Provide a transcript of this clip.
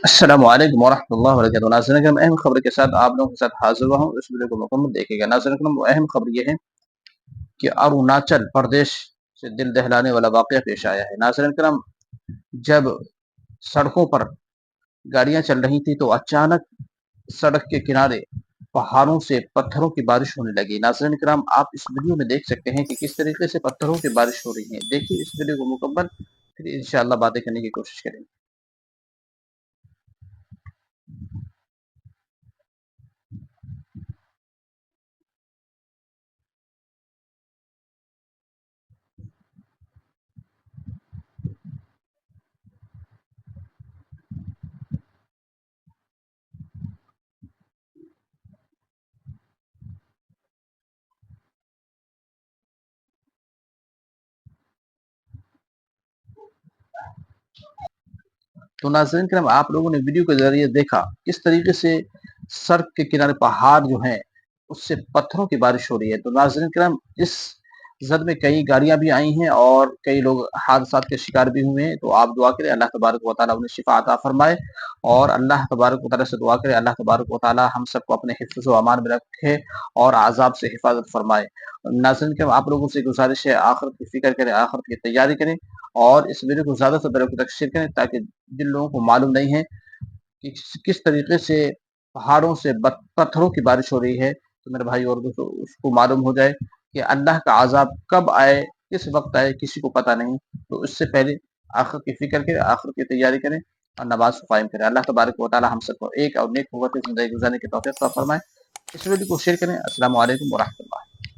السلام علیکم ورحمۃ اللہ وبرکاتہ۔ ناظرین اکرام، اہم خبر کے ساتھ آپ لوگوں کے ساتھ حاضر ہوا ہوں۔ اس ویڈیو کو مکمل دیکھیے گا۔ ناظرین اکرام، وہ اہم خبر یہ ہے کہ اروناچل پردیش سے دل دہلانے والا واقعہ پیش آیا ہے۔ ناظرین اکرام، جب سڑکوں پر گاڑیاں چل رہی تھی تو اچانک سڑک کے کنارے پہاڑوں سے پتھروں کی بارش ہونے لگی۔ ناظرین اکرام، آپ اس ویڈیو میں دیکھ سکتے ہیں کہ کس طریقے سے پتھروں کی بارش ہو رہی ہے۔ دیکھیے اس ویڈیو کو مکمل، پھر انشاءاللہ باتیں کرنے کی کوشش کریں گے۔ تو ناظرین کرام، آپ لوگوں نے ویڈیو کے ذریعے دیکھا کس طریقے سے سڑک کے کنارے پہاڑ جو ہیں اس سے پتھروں کی بارش ہو رہی ہے۔ تو ناظرین کرام، اس زد میں کئی گاڑیاں بھی آئی ہیں اور کئی لوگ حادثات کے شکار بھی ہوئے ہیں۔ تو آپ دعا کریں اللہ تبارک و تعالیٰ انہیں شفا عطا فرمائے، اور اللہ تبارک و تعالیٰ سے دعا کریں اللہ تبارک و تعالیٰ ہم سب کو اپنے حفظ و امان میں رکھے اور عذاب سے حفاظت فرمائے۔ ناظرین کرام، آپ لوگوں سے گزارش ہے آخرت کی فکر کریں، آخرت کی تیاری کریں، اور اس ویڈیو کو زیادہ سے زیادہ لوگوں تک شیئر کریں تاکہ جن لوگوں کو معلوم نہیں ہے کہ کس طریقے سے پہاڑوں سے پتھروں کی بارش ہو رہی ہے، تو میرے بھائی اور دوستوں اس کو معلوم ہو جائے کہ اللہ کا عذاب کب آئے، کس وقت آئے، کسی کو پتہ نہیں۔ تو اس سے پہلے آخرت کی فکر کریں، آخرت کی تیاری کریں اور نماز کو قائم کریں۔ اللہ تبارک و تعالی ہم سب کو ایک اور نیک قوت زندگی گزارنے کی توفیق عطا فرمائے۔ اس ویڈیو کو شیئر کریں۔ السلام علیکم ورحمۃ اللہ۔